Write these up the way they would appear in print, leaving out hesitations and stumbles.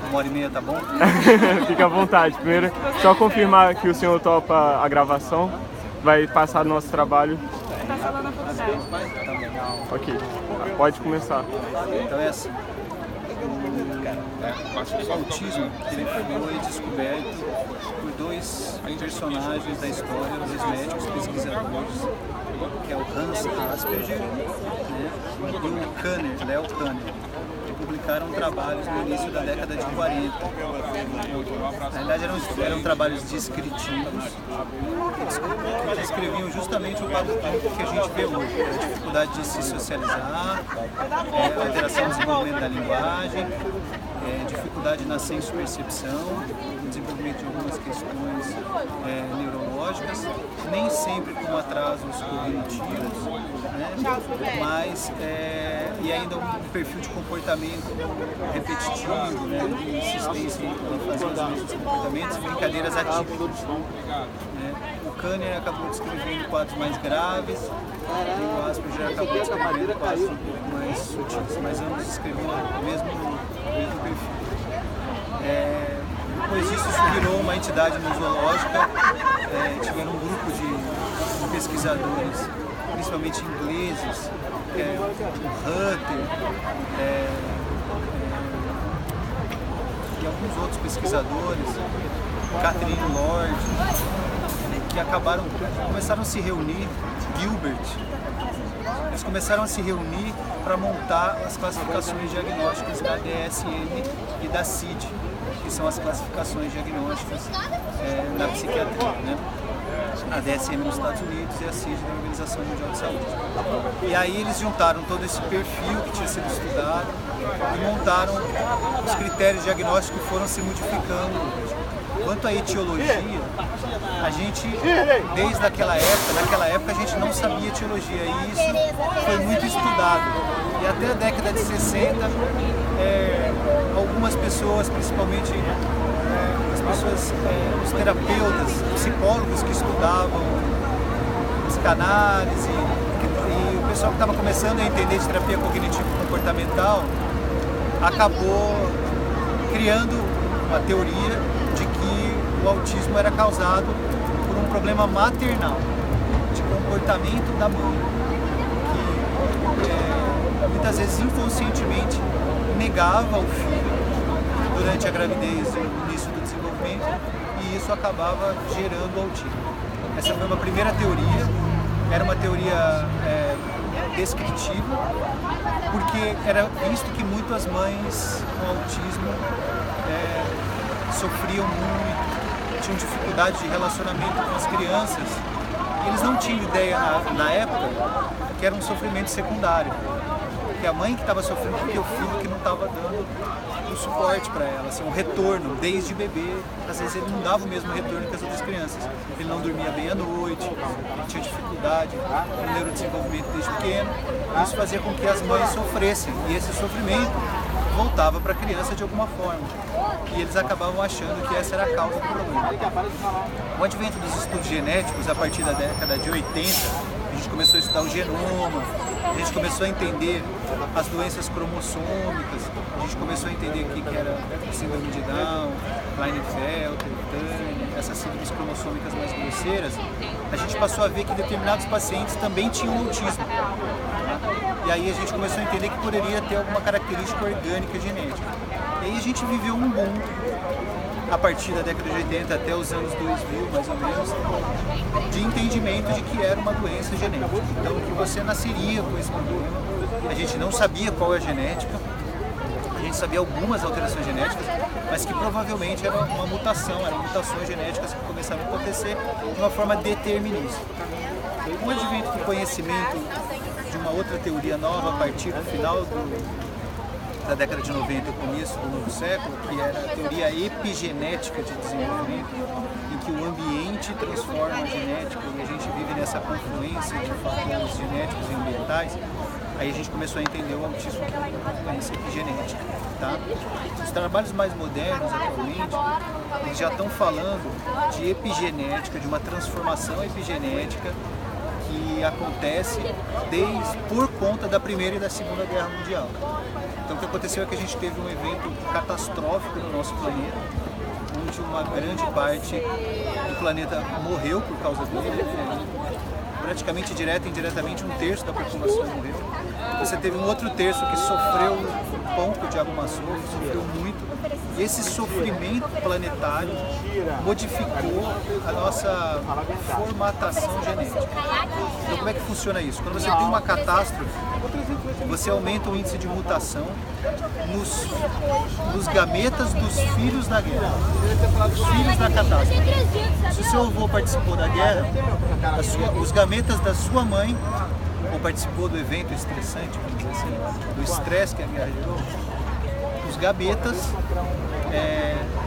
1h30 tá bom? Fica à vontade. Primeiro, só confirmar que o senhor topa a gravação. Vai passar no nosso trabalho. Tá lá na faculdade. Ok, pode começar. Então é assim. O autismo ele foi descoberto por dois personagens da história, dois médicos pesquisadores, que é o Hans Asperger, né, e o Kanner, Leo Kanner, que publicaram trabalhos no início da década de 40. Na verdade eram trabalhos descritivos, que descreviam justamente o quadro clínico que a gente vê hoje, a dificuldade de se socializar, alteração do desenvolvimento da linguagem, dificuldade na senso-percepção, desenvolvimento de algumas questões neurológicas, nem sempre com atrasos cognitivos, né? Mas e ainda um perfil de comportamento repetitivo, né? De insistência em fazer os mesmos comportamentos, brincadeiras atípicas. Né? O Kanner acabou descrevendo quadros mais graves e o Asperger acabou descrevendo quadros um pouco mais sutis, mas ambos descreviam o mesmo perfil. Depois disso, isso virou uma entidade museológica, tiveram um grupo de pesquisadores, principalmente ingleses, o Hutter e alguns outros pesquisadores, Catherine Lord, que começaram a se reunir, Gilbert, eles começaram a se reunir para montar as classificações diagnósticas da DSM e da CID, que são as classificações diagnósticas na psiquiatria, né? A DSM nos Estados Unidos e a CID da Organização Mundial de Saúde. E aí eles juntaram todo esse perfil que tinha sido estudado e montaram os critérios diagnósticos que foram se modificando. Quanto à etiologia, a gente, desde naquela época a gente não sabia etiologia e isso foi muito estudado. E até a década de 60, algumas pessoas, principalmente os terapeutas, psicólogos que estudavam psicanálise e o pessoal que estava começando a entender de terapia cognitivo-comportamental acabou criando uma teoria de que o autismo era causado por um problema maternal, de comportamento da mãe, que muitas vezes inconscientemente negava ao filho durante a gravidez e o início do desenvolvimento, e isso acabava gerando autismo. Essa foi uma primeira teoria, era uma teoria descritiva, porque era visto que muitas mães com autismo sofriam muito, tinham dificuldade de relacionamento com as crianças, e eles não tinham ideia na época que era um sofrimento secundário, que a mãe que estava sofrendo porque o filho que não estava dando um suporte para ela, assim, um retorno desde bebê. Às vezes ele não dava o mesmo retorno que as outras crianças, ele não dormia bem à noite, ele tinha dificuldade no neurodesenvolvimento desde pequeno, isso fazia com que as mães sofressem, e esse sofrimento voltava para a criança de alguma forma, e eles acabavam achando que essa era a causa do problema. O advento dos estudos genéticos, a partir da década de 80, a gente começou a estudar o genoma, a gente começou a entender as doenças cromossômicas, a gente começou a entender o que era síndrome de Down, Klinefelter, Turner, essas síndromes cromossômicas mais grosseiras. A gente passou a ver que determinados pacientes também tinham autismo. E aí a gente começou a entender que poderia ter alguma característica orgânica genética. E aí a gente viveu um boom, a partir da década de 80 até os anos 2000, mais ou menos, de entendimento de que era uma doença genética. Então, que você nasceria com esse problema. A gente não sabia qual é a genética, a gente sabia algumas alterações genéticas, mas que provavelmente era uma mutação, eram mutações genéticas que começavam a acontecer de uma forma determinista. Com o advento do conhecimento de uma outra teoria nova a partir do final da década de 90 e começo do novo século, que era a teoria epigenética de desenvolvimento, em que o ambiente transforma a genética e a gente vive nessa confluência de fatores genéticos e ambientais. Aí a gente começou a entender o autismo como uma doença epigenética. Tá? Os trabalhos mais modernos atualmente, eles já estão falando de epigenética, de uma transformação epigenética que que acontece por conta da Primeira e da Segunda Guerra Mundial. Então o que aconteceu é que a gente teve um evento catastrófico no nosso planeta, onde uma grande parte do planeta morreu por causa dele, praticamente direta e indiretamente um terço da população morreu. Você teve um outro terço que sofreu um pouco de alguma sofrência, sofreu muito. E esse sofrimento planetário modificou a nossa formatação genética. Então como é que funciona isso? Quando você tem uma catástrofe, você aumenta o índice de mutação nos gametas dos filhos da guerra, os filhos da catástrofe. Se o seu avô participou da guerra, os gametas da sua mãe, ou participou do evento estressante, vamos dizer assim, do estresse que a guerra gerou, os gametas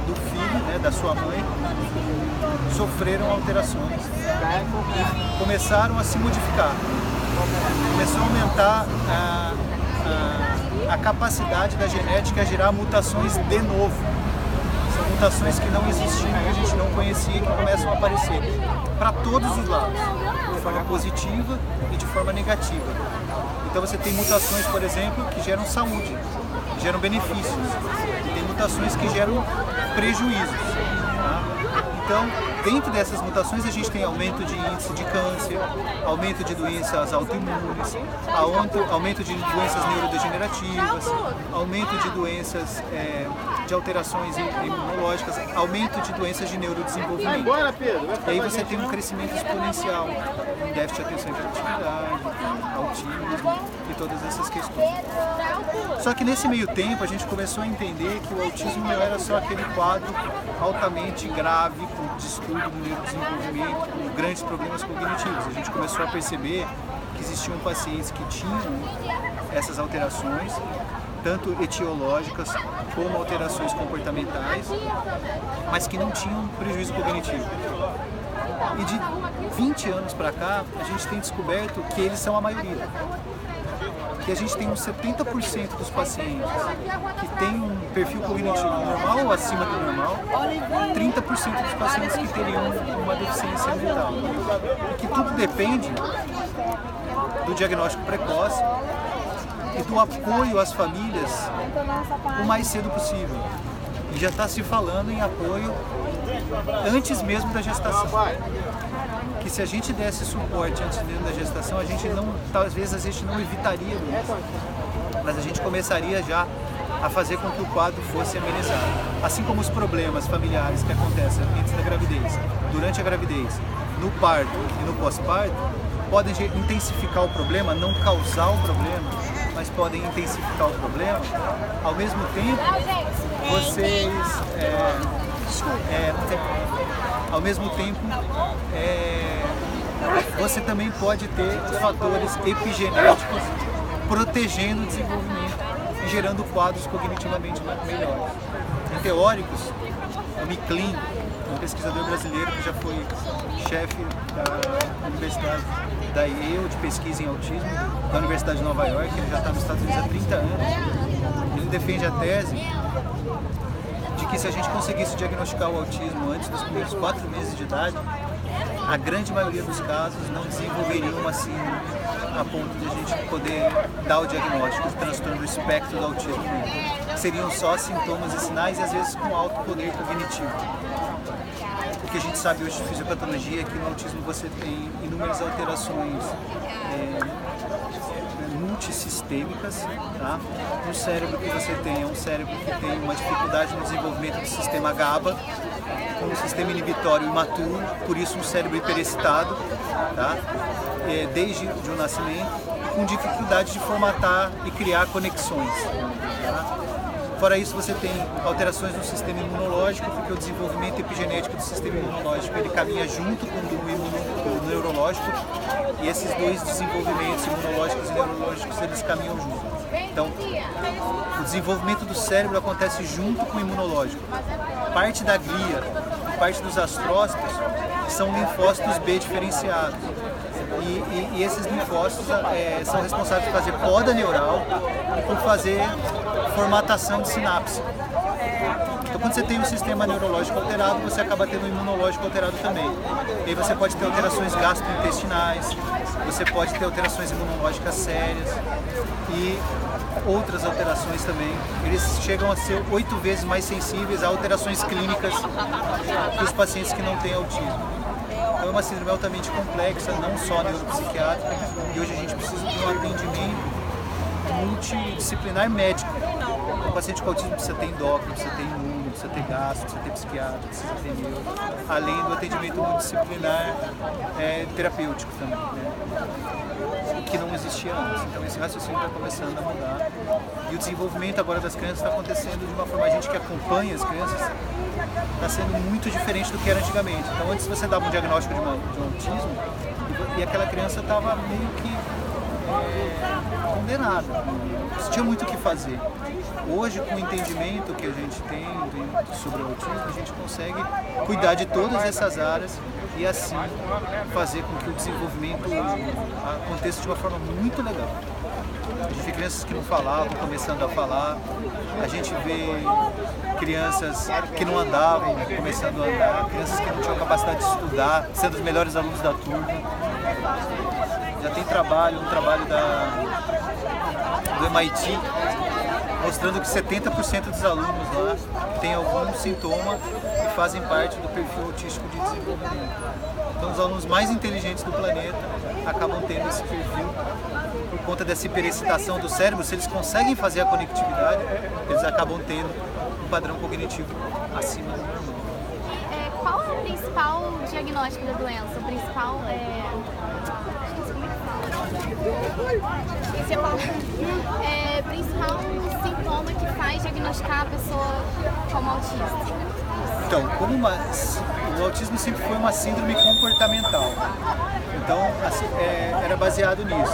do filho, né, da sua mãe, sofreram alterações e começaram a se modificar. Começou a aumentar a capacidade da genética a gerar mutações de novo. São mutações que não existiam, que a gente não conhecia, que começam a aparecer para todos os lados, de forma positiva e de forma negativa. Então você tem mutações, por exemplo, que geram saúde, que geram benefícios, e tem mutações que geram prejuízos. Tá? Então, dentro dessas mutações a gente tem aumento de índice de câncer, aumento de doenças autoimunes, aumento de doenças neurodegenerativas, aumento de doenças de alterações imunológicas, aumento de doenças de neurodesenvolvimento. E aí você tem um crescimento exponencial, um déficit de atenção e hiperatividade, autismo e todas essas questões. Só que nesse meio tempo a gente começou a entender que o autismo não era só aquele quadro altamente grave, com distúrbio do neurodesenvolvimento, com grandes problemas cognitivos. A gente começou a perceber que existiam pacientes que tinham essas alterações, tanto etiológicas como alterações comportamentais, mas que não tinham prejuízo cognitivo. E de 20 anos para cá, a gente tem descoberto que eles são a maioria. Que a gente tem uns 70% dos pacientes que têm um perfil cognitivo normal ou acima do normal, 30% dos pacientes que teriam uma deficiência mental. E que tudo depende do diagnóstico precoce e do apoio às famílias o mais cedo possível. E já está se falando em apoio antes mesmo da gestação. Que se a gente desse suporte antes mesmo da gestação, a gente não, talvez a gente não evitaria isso, mas a gente começaria já a fazer com que o quadro fosse amenizado. Assim como os problemas familiares que acontecem antes da gravidez, durante a gravidez, no parto e no pós-parto, podem intensificar o problema, não causar o problema, mas podem intensificar o problema. Ao mesmo tempo, você também pode ter fatores epigenéticos protegendo o desenvolvimento e gerando quadros cognitivamente melhores. Em teóricos, o Micklin, um pesquisador brasileiro que já foi chefe da Universidade da Yale de pesquisa em autismo, da Universidade de Nova York, ele já está nos Estados Unidos há 30 anos, ele defende a tese de que se a gente conseguisse diagnosticar o autismo antes dos primeiros 4 meses de idade, a grande maioria dos casos não desenvolveriam assim a ponto de a gente poder dar o diagnóstico de transtorno do espectro do autismo. Seriam só sintomas e sinais e às vezes com alto poder cognitivo. O que a gente sabe hoje de fisiopatologia é que no autismo você tem inúmeras alterações multissistêmicas, tá? No cérebro que você tem é um cérebro que tem uma dificuldade no desenvolvimento do sistema GABA, com um sistema inibitório imaturo, por isso um cérebro hiperexcitado, tá? Desde o nascimento, e com dificuldade de formatar e criar conexões. Tá? Fora isso, você tem alterações no sistema imunológico, porque o desenvolvimento epigenético do sistema imunológico ele caminha junto com o neurológico, e esses dois desenvolvimentos imunológicos e neurológicos eles caminham juntos. Então, o desenvolvimento do cérebro acontece junto com o imunológico. Parte da glia e parte dos astrócitos são linfócitos B diferenciados. E esses linfócitos são responsáveis por fazer poda neural e por fazer formatação de sinapse. Então, quando você tem um sistema neurológico alterado, você acaba tendo um imunológico alterado também. E aí você pode ter alterações gastrointestinais, você pode ter alterações imunológicas sérias e outras alterações também. Eles chegam a ser 8 vezes mais sensíveis a alterações clínicas que os pacientes que não têm autismo. Então é uma síndrome altamente complexa, não só neuropsiquiátrica, e hoje a gente precisa de um atendimento multidisciplinar médico. O paciente com autismo precisa ter endócrino, precisa ter imuno, precisa ter gastro, precisa ter psiquiatra, precisa ter neuro, além do atendimento multidisciplinar terapêutico também, né? Que não existia antes. Então esse raciocínio está começando a mudar. E o desenvolvimento agora das crianças está acontecendo de uma forma, a gente que acompanha as crianças, está sendo muito diferente do que era antigamente. Então antes você dava um diagnóstico de um autismo e aquela criança estava meio que condenada, não tinha muito o que fazer. Hoje, com o entendimento que a gente tem sobre o autismo, a gente consegue cuidar de todas essas áreas e assim fazer com que o desenvolvimento aconteça de uma forma muito legal. A gente vê crianças que não falavam, começando a falar, a gente vê crianças que não andavam, começando a andar, crianças que não tinham capacidade de estudar, sendo os melhores alunos da turma. Já tem um trabalho do MIT, mostrando que 70% dos alunos lá têm algum sintoma e fazem parte do perfil autístico de desenvolvimento. Então os alunos mais inteligentes do planeta acabam tendo esse perfil por conta dessa hiperexcitação do cérebro. Se eles conseguem fazer a conectividade, eles acabam tendo um padrão cognitivo acima do normal. Qual é o principal diagnóstico da doença? O principal principal sintoma que faz diagnosticar a pessoa como autista? Então, o autismo sempre foi uma síndrome comportamental. Então, era baseado nisso.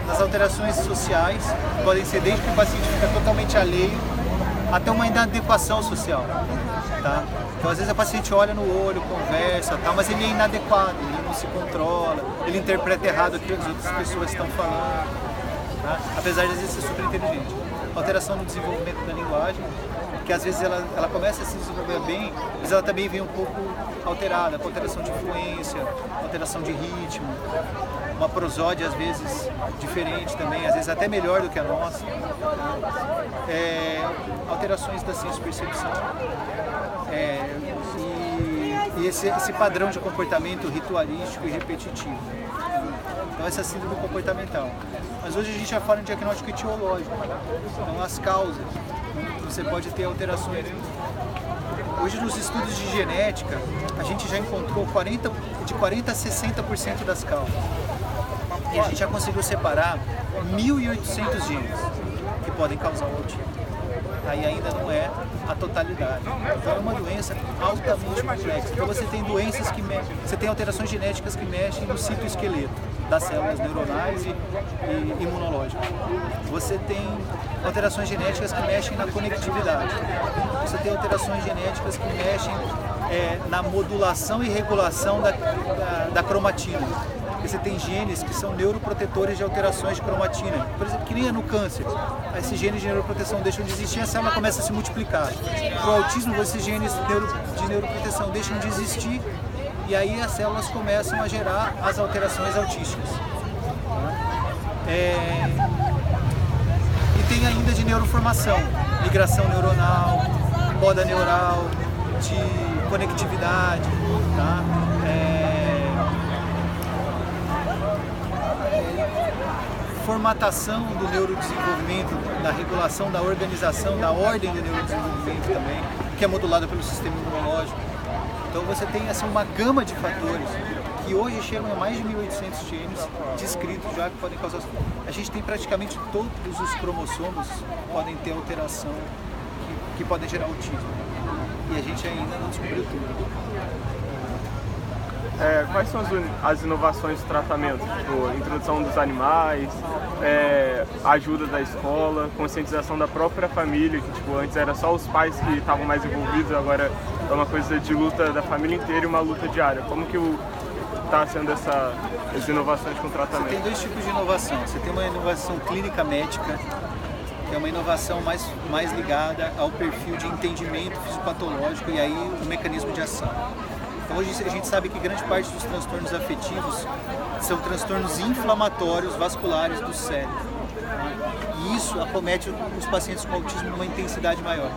Nas alterações sociais, podem ser desde que o paciente fica totalmente alheio até uma inadequação social. Tá? Então, às vezes, o paciente olha no olho, conversa, tá? Mas ele é inadequado, ele não se controla, ele interpreta errado o que as outras pessoas estão falando, tá? Apesar de, às vezes, ser super inteligente. Alteração no desenvolvimento da linguagem, que às vezes ela começa a se desenvolver bem, mas ela também vem um pouco alterada, com alteração de fluência, alteração de ritmo, uma prosódia às vezes diferente também, às vezes até melhor do que a nossa. Alterações da senso-percepção. E esse padrão de comportamento ritualístico e repetitivo. Então essa síndrome comportamental. Mas hoje a gente já fala em diagnóstico etiológico. Então as causas. Você pode ter alterações. Hoje nos estudos de genética, a gente já encontrou de 40% a 60% das causas. E a gente já conseguiu separar 1.800 genes que podem causar o autismo. Aí ainda não é a totalidade. Então é uma doença altamente complexa. Então você tem doenças que você tem alterações genéticas que mexem no citoesqueleto das células neuronais e imunológicas. Você tem alterações genéticas que mexem na conectividade. Você tem alterações genéticas que mexem na modulação e regulação da cromatina. Você tem genes que são neuroprotetores de alterações de cromatina. Por exemplo, que nem é no câncer. Esses genes de neuroproteção deixam de existir e a célula começa a se multiplicar. Para o autismo, esses genes de neuroproteção deixam de existir e aí as células começam a gerar as alterações autísticas. E tem ainda de neuroformação, migração neuronal, poda neural, de conectividade, tá? Formatação do neurodesenvolvimento, da regulação, da organização, da ordem do neurodesenvolvimento também, que é modulada pelo sistema imunológico. Então você tem assim, uma gama de fatores que hoje chegam a mais de 1.800 genes descritos já que podem causar. A gente tem praticamente todos os cromossomos que podem ter alteração, que podem gerar autismo. E a gente ainda não descobriu tudo. Quais são as inovações do tratamento? Tipo, introdução dos animais, ajuda da escola, conscientização da própria família, que tipo, antes era só os pais que estavam mais envolvidos, agora é uma coisa de luta da família inteira e uma luta diária. Como que está sendo essas inovações com o tratamento? Você tem dois tipos de inovação. Você tem uma inovação clínica médica, que é uma inovação mais ligada ao perfil de entendimento fisiopatológico e aí o mecanismo de ação. Então hoje a gente sabe que grande parte dos transtornos afetivos são transtornos inflamatórios vasculares do cérebro. E isso acomete os pacientes com autismo numa intensidade maior.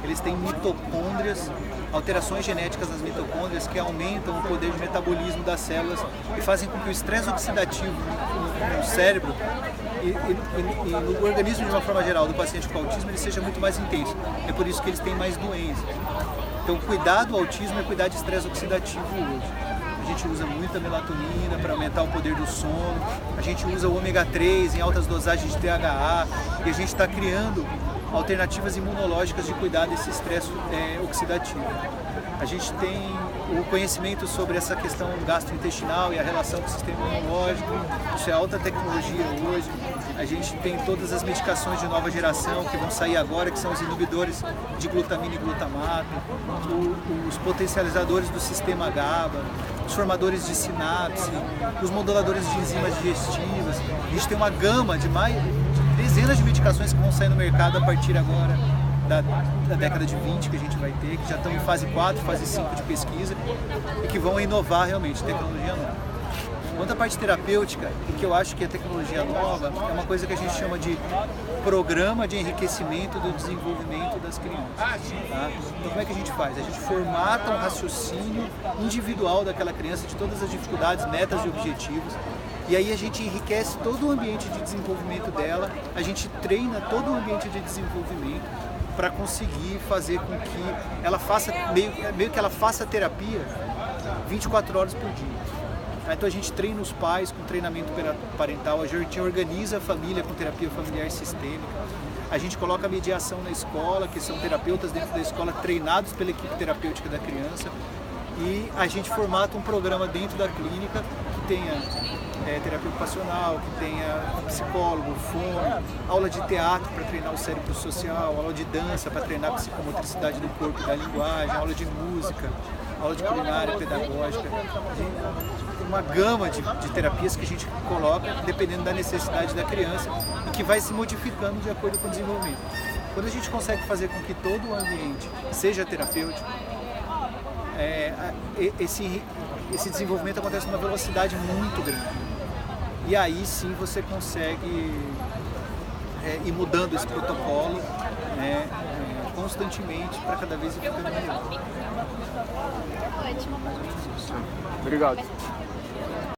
Eles têm mitocôndrias, alterações genéticas nas mitocôndrias que aumentam o poder de metabolismo das células e fazem com que o estresse oxidativo no cérebro e no organismo de uma forma geral do paciente com autismo ele seja muito mais intenso. É por isso que eles têm mais doenças. Então cuidar do autismo é cuidar de estresse oxidativo hoje. A gente usa muita melatonina para aumentar o poder do sono, a gente usa o ômega 3 em altas dosagens de DHA e a gente está criando alternativas imunológicas de cuidar desse estresse oxidativo. A gente tem o conhecimento sobre essa questão gastrointestinal e a relação com o sistema imunológico, isso é alta tecnologia hoje. A gente tem todas as medicações de nova geração que vão sair agora, que são os inibidores de glutamina e glutamato, os potencializadores do sistema GABA, os formadores de sinapse, os moduladores de enzimas digestivas. A gente tem uma gama de dezenas de medicações que vão sair no mercado a partir agora da década de 20 que a gente vai ter, que já estão em fase 4, fase 5 de pesquisa e que vão inovar realmente tecnologia nova. Quanto à parte terapêutica, o que eu acho que a tecnologia nova é uma coisa que a gente chama de programa de enriquecimento do desenvolvimento das crianças. Tá? Então como é que a gente faz? A gente formata um raciocínio individual daquela criança, de todas as dificuldades, metas e objetivos, e aí a gente enriquece todo o ambiente de desenvolvimento dela, a gente treina todo o ambiente de desenvolvimento para conseguir fazer com que ela faça, meio que ela faça terapia 24 horas por dia. Então a gente treina os pais com treinamento parental, a gente organiza a família com terapia familiar sistêmica, a gente coloca a mediação na escola, que são terapeutas dentro da escola treinados pela equipe terapêutica da criança, e a gente formata um programa dentro da clínica que tenha terapia ocupacional, que tenha psicólogo, fono, aula de teatro para treinar o cérebro social, aula de dança para treinar a psicomotricidade do corpo e da linguagem, aula de música, aula de culinária pedagógica. Tem uma gama de terapias que a gente coloca dependendo da necessidade da criança e que vai se modificando de acordo com o desenvolvimento. Quando a gente consegue fazer com que todo o ambiente seja terapêutico, esse desenvolvimento acontece numa velocidade muito grande. E aí sim você consegue ir mudando esse protocolo constantemente para cada vez ir ficando melhor. Obrigado.